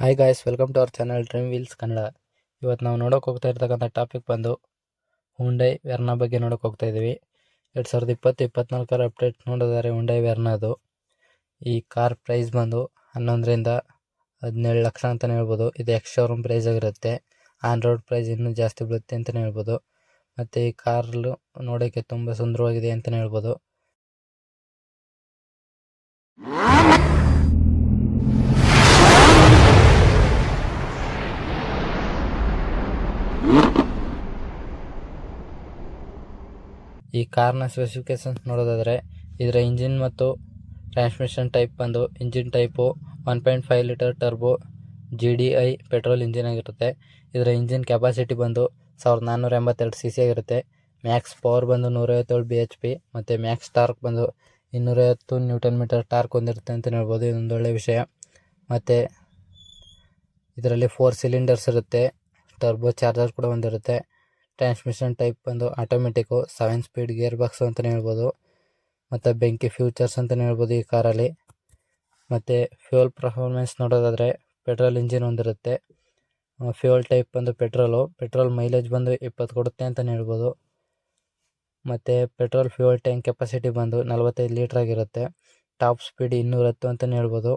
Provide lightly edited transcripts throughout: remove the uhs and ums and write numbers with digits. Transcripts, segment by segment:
Hi guys, welcome to our channel Dream Wheels Kannada. ಇವತ್ತು ನಾವು ನೋಡೋಕೆ ಹೋಗ್ತಾ ಇರ್ತಕ್ಕಂಥ ಟಾಪಿಕ್ ಬಂದು ಹುಂಡೈ ವೆರ್ನಾ ಬಗ್ಗೆ ನೋಡೋಕೆ ಹೋಗ್ತಾ ಇದ್ದೀವಿ. 2020-24 ಅಪ್ಡೇಟ್ ನೋಡೋದಾದ್ರೆ ಹುಂಡೈ ವೆರ್ನಾದು ಈ ಕಾರ್ ಪ್ರೈಸ್ ಬಂದು 11ರಿಂದ 17 ಲಕ್ಷ ಅಂತಲೇ ಹೇಳ್ಬೋದು. ಇದು ಎಕ್ಸ್ ಶೋರೂಮ್ ಪ್ರೈಸ್ ಆಗಿರುತ್ತೆ. ಆನ್ ರೋಡ್ ಪ್ರೈಸ್ ಇನ್ನೂ ಜಾಸ್ತಿ ಬೀಳುತ್ತೆ ಅಂತಲೇ ಹೇಳ್ಬೋದು. ಮತ್ತು ಈ ಕಾರು ನೋಡೋಕ್ಕೆ ತುಂಬ ಸುಂದರವಾಗಿದೆ ಅಂತಲೇ ಹೇಳ್ಬೋದು. ಈ ಕಾರ್ನ ಸ್ಪೆಸಿಫಿಕೇಶನ್ಸ್ ನೋಡೋದಾದರೆ ಇದರ ಇಂಜಿನ್ ಮತ್ತು ಟ್ರಾನ್ಸ್ಮಿಷನ್ ಟೈಪ್ ಬಂದು engine type 1.5 litre turbo GDI petrol engine ಆಗಿರುತ್ತೆ. ಇದರ ಇಂಜಿನ್ ಕೆಪಾಸಿಟಿ ಬಂದು 1482 cc ಆಗಿರುತ್ತೆ. ಮ್ಯಾಕ್ಸ್ ಪವರ್ ಬಂದು 157 bhp ಮತ್ತು ಮ್ಯಾಕ್ಸ್ ಟಾರ್ಕ್ ಬಂದು 250 Nm ಟಾರ್ಕ್ ಹೊಂದಿರುತ್ತೆ ಅಂತಲೇ ಹೇಳ್ಬೋದು. ಇದೊಂದು ಒಳ್ಳೆಯ ವಿಷಯ. ಮತ್ತು ಇದರಲ್ಲಿ 4 ಸಿಲಿಂಡರ್ಸ್ ಇರುತ್ತೆ. ಟರ್ಬೋ ಚಾರ್ಜರ್ ಕೂಡ ಹೊಂದಿರುತ್ತೆ. ಟ್ರಾನ್ಸ್ಮಿಷನ್ ಟೈಪ್ ಬಂದು ಆಟೋಮೆಟಿಕ್ಕು, 7 ಸ್ಪೀಡ್ ಗೇರ್ ಬಾಕ್ಸು ಅಂತಲೇ ಹೇಳ್ಬೋದು. ಮತ್ತು ಬೆಂಕಿ ಫ್ಯೂಚರ್ಸ್ ಅಂತಲೇ ಹೇಳ್ಬೋದು ಈ ಕಾರಲ್ಲಿ. ಮತ್ತು ಫ್ಯೂಯಲ್ ಪರ್ಫಾರ್ಮೆನ್ಸ್ ನೋಡೋದಾದರೆ ಪೆಟ್ರೋಲ್ ಇಂಜಿನ್ ಹೊಂದಿರುತ್ತೆ. ಫ್ಯೂಯಲ್ ಟೈಪ್ ಬಂದು ಪೆಟ್ರೋಲ್ ಮೈಲೇಜ್ ಬಂದು 20 ಕೊಡುತ್ತೆ ಅಂತಲೇ ಹೇಳ್ಬೋದು. ಮತ್ತು ಪೆಟ್ರೋಲ್ ಫ್ಯೂಯಲ್ ಟ್ಯಾಂಕ್ ಕೆಪಾಸಿಟಿ ಬಂದು 45 ಲೀಟ್ರ್ ಆಗಿರುತ್ತೆ. ಟಾಪ್ ಸ್ಪೀಡ್ 210 ಅಂತಲೇ ಹೇಳ್ಬೋದು.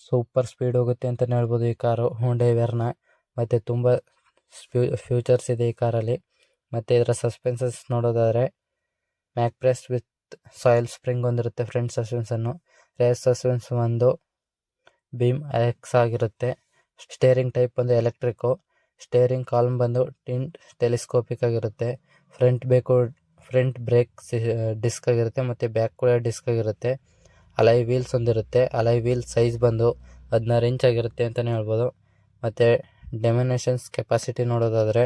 ಸೂಪರ್ ಸ್ಪೀಡ್ ಹೋಗುತ್ತೆ ಅಂತಲೇ ಹೇಳ್ಬೋದು ಈ ಕಾರು ಹುಂಡೈ ವೆರ್ನಾ. ಮತ್ತು ತುಂಬ ಫ್ಯೂಚರ್ಸ್ ಇದೆ ಈ ಕಾರಲ್ಲಿ. ಮತ್ತು ಇದರ ಸಸ್ಪೆನ್ಸನ್ಸ್ ನೋಡೋದಾದರೆ ಮ್ಯಾಕ್ ಪ್ರೆಸ್ ವಿತ್ ಸಾಯಿಲ್ ಸ್ಪ್ರಿಂಗ್ ಹೊಂದಿರುತ್ತೆ ಫ್ರಂಟ್ ಸಸ್ಪೆನ್ಸನ್ನು. ರೇರ್ ಸಸ್ಪೆನ್ಸ್ ಒಂದು ಬೀಮ್ ಎಕ್ಸ್ ಆಗಿರುತ್ತೆ. ಸ್ಟೇರಿಂಗ್ ಟೈಪ್ ಬಂದು ಎಲೆಕ್ಟ್ರಿಕ್ಕು. ಸ್ಟೇರಿಂಗ್ ಕಾಲಮ್ ಬಂದು ಟಿಂಟ್ ಟೆಲಿಸ್ಕೋಪಿಕ್ ಆಗಿರುತ್ತೆ. ಫ್ರಂಟ್ ಬ್ರೇಕ್ ಡಿಸ್ಕ್ ಆಗಿರುತ್ತೆ ಮತ್ತು ಬ್ಯಾಕ್ ಕೂಡ ಡಿಸ್ಕ್ ಆಗಿರುತ್ತೆ. ಅಲೈ ವೀಲ್ಸ್ ಹೊಂದಿರುತ್ತೆ. ಅಲೈ ವೀಲ್ ಸೈಜ್ ಬಂದು 16 ಇಂಚ್ ಆಗಿರುತ್ತೆ ಅಂತಲೇ ಹೇಳ್ಬೋದು. ಮತ್ತು ಡೆಮಿನೇಷನ್ಸ್ ಕೆಪಾಸಿಟಿ ನೋಡೋದಾದರೆ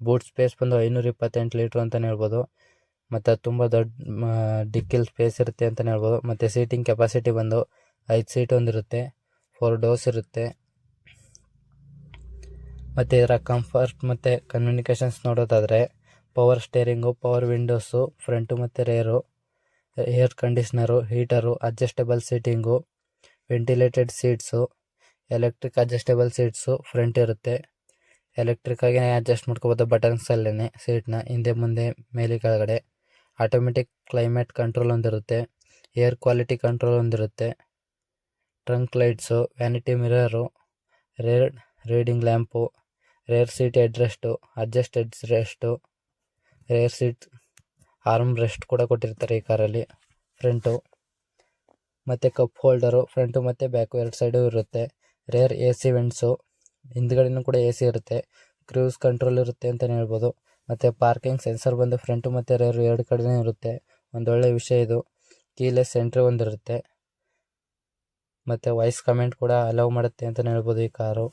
ಬೂಟ್ ಸ್ಪೇಸ್ ಬಂದು 528 ಲೀಟ್ರ್ ಅಂತಲೇ ಹೇಳ್ಬೋದು. ಮತ್ತು ತುಂಬ ದೊಡ್ಡ ಡಿಕ್ಕಿಲ್ ಸ್ಪೇಸ್ ಇರುತ್ತೆ ಅಂತಲೇ ಹೇಳ್ಬೋದು. ಮತ್ತು ಸೀಟಿಂಗ್ ಕೆಪಾಸಿಟಿ ಬಂದು 5 ಸೀಟ್ ಹೊಂದಿರುತ್ತೆ. 4 ಡೋರ್ಸ್ ಇರುತ್ತೆ. ಮತ್ತು ಇದರ ಕಂಫರ್ಟ್ ಮತ್ತು ಕಮ್ಯುನಿಕೇಷನ್ಸ್ ನೋಡೋದಾದರೆ power steering, power windows front ಮತ್ತು rear, air conditioner, heater, adjustable seating, ventilated seats, electric adjustable seats front ಇರುತ್ತೆ. ಎಲೆಕ್ಟ್ರಿಕ್ಕಾಗಿ ಅಡ್ಜಸ್ಟ್ ಮಾಡ್ಕೋಬೋದು ಬಟನ್ಸಲ್ಲೇ ಸೀಟ್ನ ಹಿಂದೆ ಮುಂದೆ ಮೇಲೆ ಕೆಳಗಡೆ. ಆಟೋಮೆಟಿಕ್ ಕ್ಲೈಮೇಟ್ ಕಂಟ್ರೋಲ್ ಹೊಂದಿರುತ್ತೆ. ಏರ್ ಕ್ವಾಲಿಟಿ ಕಂಟ್ರೋಲ್ ಹೊಂದಿರುತ್ತೆ. Trunk lights, vanity mirror, rear reading lamp, rear seat headrest, adjust headrest, rear seat arm rest ಕೂಡ ಕೊಟ್ಟಿರ್ತಾರೆ ಈ ಕಾರಲ್ಲಿ ಫ್ರಂಟು. ಮತ್ತು ಕಪ್ ಹೋಲ್ಡರು ಫ್ರಂಟು ಮತ್ತು ಬ್ಯಾಕು 2 ಸೈಡು ಇರುತ್ತೆ. ರೇರ್ AC ವೆಂಟ್ಸು, ಹಿಂದ್ಗಡೆನೂ ಕೂಡ AC ಇರುತ್ತೆ. ಕ್ರೂಸ್ ಕಂಟ್ರೋಲ್ ಇರುತ್ತೆ ಅಂತಲೇ ಹೇಳ್ಬೋದು. ಮತ್ತು ಪಾರ್ಕಿಂಗ್ ಸೆನ್ಸರ್ ಬಂದು ಫ್ರಂಟು ಮತ್ತು ರೇರು 2 ಕಡೆನೂ ಇರುತ್ತೆ. ಒಂದೊಳ್ಳೆ ವಿಷಯ ಇದು. ಕೀಲೆಸ್ ಎಂಟ್ರಿ ಹೊಂದಿರುತ್ತೆ. ಮತ್ತು ವಾಯ್ಸ್ ಕಮೆಂಟ್ ಕೂಡ ಅಲೌ ಮಾಡುತ್ತೆ ಅಂತಲೇ ಹೇಳ್ಬೋದು ಈ ಕಾರು.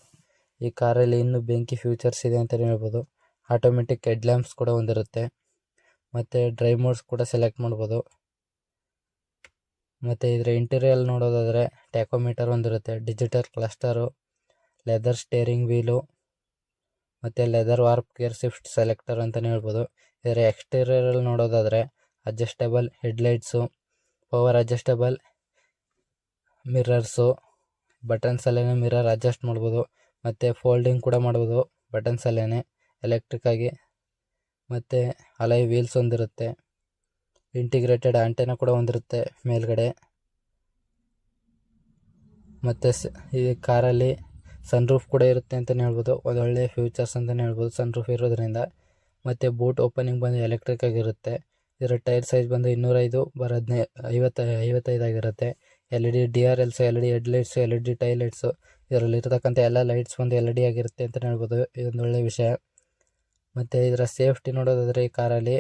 ಈ ಕಾರಲ್ಲಿ ಇನ್ನೂ ಬೆಂಕಿ ಫ್ಯೂಚರ್ಸ್ ಇದೆ ಅಂತಲೇ ಹೇಳ್ಬೋದು. ಆಟೋಮೆಟಿಕ್ ಹೆಡ್ ಲ್ಯಾಂಪ್ಸ್ ಕೂಡ ಹೊಂದಿರುತ್ತೆ. ಮತ್ತು ಡ್ರೈವ್ ಮೋಡ್ಸ್ ಕೂಡ ಸೆಲೆಕ್ಟ್ ಮಾಡ್ಬೋದು. ಮತ್ತು ಇದರ ಇಂಟೀರಿಯಲ್ ನೋಡೋದಾದರೆ ಟ್ಯಾಕೋಮೀಟರ್ ಹೊಂದಿರುತ್ತೆ. Digital cluster, leather steering wheel ಮತ್ತು leather wrap gear shift selector ಅಂತಲೇ ಹೇಳ್ಬೋದು. ಇದರ ಎಕ್ಸ್ಟೀರಿಯರಲ್ಲಿ ನೋಡೋದಾದರೆ adjustable headlights, power adjustable mirrors, ಬಟನ್ಸಲ್ಲೇ ಮಿರರ್ ಅಡ್ಜಸ್ಟ್ ಮಾಡ್ಬೋದು. ಮತ್ತು ಫೋಲ್ಡಿಂಗ್ ಕೂಡ ಮಾಡ್ಬೋದು ಬಟನ್ಸಲ್ಲೇ ಎಲೆಕ್ಟ್ರಿಕ್ಕಾಗಿ. ಮತ್ತು ಅಲೈ ವೀಲ್ಸ್ ಹೊಂದಿರುತ್ತೆ. ಇಂಟಿಗ್ರೇಟೆಡ್ ಆಂಟೆನ ಕೂಡ ಹೊಂದಿರುತ್ತೆ ಮೇಲ್ಗಡೆ. ಮತ್ತು ಈ ಕಾರಲ್ಲಿ ಸನ್ರೂಫ್ ಕೂಡ ಇರುತ್ತೆ ಅಂತಲೇ ಹೇಳ್ಬೋದು. ಒಳ್ಳೊಳ್ಳೆ ಫ್ಯೂಚರ್ಸ್ ಅಂತಲೇ ಹೇಳ್ಬೋದು ಸನ್ರೂಫ್ ಇರೋದ್ರಿಂದ. ಮತ್ತು ಬೂಟ್ ಓಪನಿಂಗ್ ಬಂದು ಎಲೆಕ್ಟ್ರಿಕ್ ಆಗಿರುತ್ತೆ. ಇದರ ಟೈರ್ ಸೈಜ್ ಬಂದು 250 ಆಗಿರುತ್ತೆ. LED DRLs, LED headlights, LED tail lights, ಇದರಲ್ಲಿರ್ತಕ್ಕಂಥ ಎಲ್ಲ ಲೈಟ್ಸ್ ಬಂದು LED ಆಗಿರುತ್ತೆ ಅಂತಲೇ ಹೇಳ್ಬೋದು. ಇದೊಂದು ಒಳ್ಳೆಯ ವಿಷಯ. ಮತ್ತು ಇದರ ಸೇಫ್ಟಿ ನೋಡೋದಾದರೆ ಈ ಕಾರಲ್ಲಿ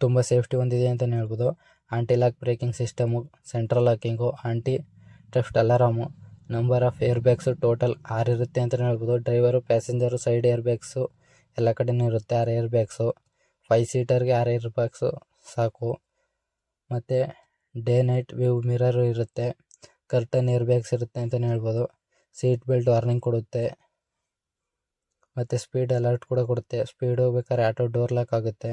ತುಂಬ ಸೇಫ್ಟಿ ಹೊಂದಿದೆ ಅಂತಲೇ ಹೇಳ್ಬೋದು. Anti lock braking system, central locking, anti theft alarm, number of air bags total 6 ಇರುತ್ತೆ ಅಂತಲೇ ಹೇಳ್ಬೋದು. Driver, passenger, side air bags ಎಲ್ಲ ಕಡೆಯೂ ಇರುತ್ತೆ 6 ಏರ್ ಬ್ಯಾಗ್ಸು. 5 ಸೀಟರ್ಗೆ 6 ಏರ್ ಬ್ಯಾಗ್ಸು ಸಾಕು. ಮತ್ತು ಡೇ ನೈಟ್ ವ್ಯೂ ಮಿರರು ಇರುತ್ತೆ. ಕರ್ಟನ್ ಏರ್ ಬ್ಯಾಗ್ಸ್ ಇರುತ್ತೆ ಅಂತಲೇ ಹೇಳ್ಬೋದು. ಸೀಟ್ ಬೆಲ್ಟ್ ವಾರ್ನಿಂಗ್ ಕೊಡುತ್ತೆ. ಮತ್ತು ಸ್ಪೀಡ್ ಅಲರ್ಟ್ ಕೂಡ ಕೊಡುತ್ತೆ. ಸ್ಪೀಡ್ ಹೋಗ್ಬೇಕಾದ್ರೆ ಆಟೋ ಡೋರ್ ಲಾಕ್ ಆಗುತ್ತೆ.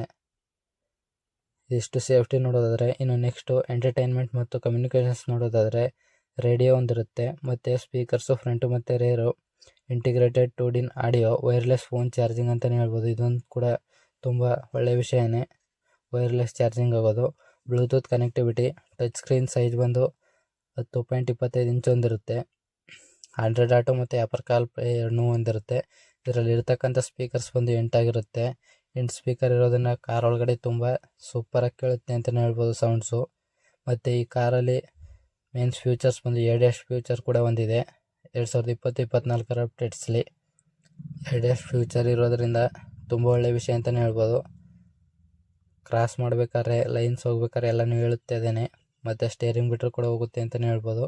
ಇಷ್ಟು ಸೇಫ್ಟಿ ನೋಡೋದಾದರೆ. ಇನ್ನು ನೆಕ್ಸ್ಟು ಎಂಟರ್ಟೈನ್ಮೆಂಟ್ ಮತ್ತು ಕಮ್ಯುನಿಕೇಷನ್ಸ್ ನೋಡೋದಾದರೆ ರೇಡಿಯೋ ಒಂದಿರುತ್ತೆ, ಮತ್ತು ಸ್ಪೀಕರ್ಸು ಫ್ರಂಟು ಮತ್ತು rare, integrated 2 audio, wireless phone charging ಅಂತಲೇ ಹೇಳ್ಬೋದು. ಇದೊಂದು ಕೂಡ ತುಂಬ ಒಳ್ಳೆಯ ವಿಷಯನೇ, ವೈರ್ಲೆಸ್ ಚಾರ್ಜಿಂಗ್ ಆಗೋದು. Bluetooth connectivity, touch screen size ಬಂದು 10.25 ಇಂಚ್ ಹೊಂದಿರುತ್ತೆ. ಆಂಡ್ರಾಯ್ಡ್ ಆಟೋ ಮತ್ತು ಆ್ಯಪಲ್ ಕಾಲ್ ಪ್ಲೇ ಎರಡನ್ನೂ ಹೊಂದಿರುತ್ತೆ. ಇದರಲ್ಲಿ ಇರ್ತಕ್ಕಂಥ ಸ್ಪೀಕರ್ಸ್ ಬಂದು 8 ಆಗಿರುತ್ತೆ. 8 ಸ್ಪೀಕರ್ ಇರೋದನ್ನು ಕಾರ್ ಒಳಗಡೆ ತುಂಬ ಸೂಪರಾಗಿ ಕೇಳುತ್ತೆ ಅಂತಲೇ ಹೇಳ್ಬೋದು ಸೌಂಡ್ಸು. ಮತ್ತು ಈ ಕಾರಲ್ಲಿ ಮೇನ್ಸ್ ಫ್ಯೂಚರ್ಸ್ ಬಂದು ADAS ಫ್ಯೂಚರ್ ಕೂಡ ಹೊಂದಿದೆ. 2020-24 ಅಪ್ಡೇಟ್ಸ್ಲಿ ADAS ಫ್ಯೂಚರ್ ಇರೋದರಿಂದ ತುಂಬ ಒಳ್ಳೆಯ ವಿಷಯ ಅಂತಲೇ ಹೇಳ್ಬೋದು. ಕ್ರಾಸ್ ಮಾಡಬೇಕಾದ್ರೆ, ಲೈನ್ಸ್ ಹೋಗ್ಬೇಕಾದ್ರೆ ಎಲ್ಲನೂ ಹೇಳುತ್ತೆ ಅದೇನೆ, ಮತ್ತು ಸ್ಟೇರಿಂಗ್ ಬಿಟ್ಟರು ಕೂಡ ಹೋಗುತ್ತೆ ಅಂತಲೇ ಹೇಳ್ಬೋದು.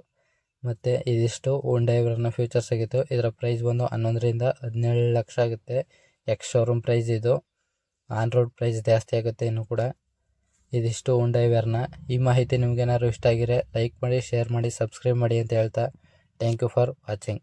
ಮತ್ತು ಇದಿಷ್ಟು ಹೋಂಡಾ ವೆರ್ನಾ ಫ್ಯೂಚರ್ಸ್ ಆಗಿತ್ತು. ಇದರ ಪ್ರೈಸ್ ಬಂದು 11ರಿಂದ 17 ಲಕ್ಷ ಆಗುತ್ತೆ. ಎಕ್ಸ್ ಶೋರೂಮ್ ಪ್ರೈಸ್ ಇದು. ಆನ್ ರೋಡ್ ಪ್ರೈಸ್ ಜಾಸ್ತಿ ಆಗುತ್ತೆ ಇನ್ನೂ ಕೂಡ. ಇದಿಷ್ಟು ಹೋಂಡಾ ವೆರ್ನಾ. ಈ ಮಾಹಿತಿ ನಿಮಗೇನಾದ್ರು ಇಷ್ಟ ಆಗಿರೆ ಲೈಕ್ ಮಾಡಿ, ಶೇರ್ ಮಾಡಿ, ಸಬ್ಸ್ಕ್ರೈಬ್ ಮಾಡಿ ಅಂತ ಹೇಳ್ತಾ ಥ್ಯಾಂಕ್ ಯು ಫಾರ್ ವಾಚಿಂಗ್.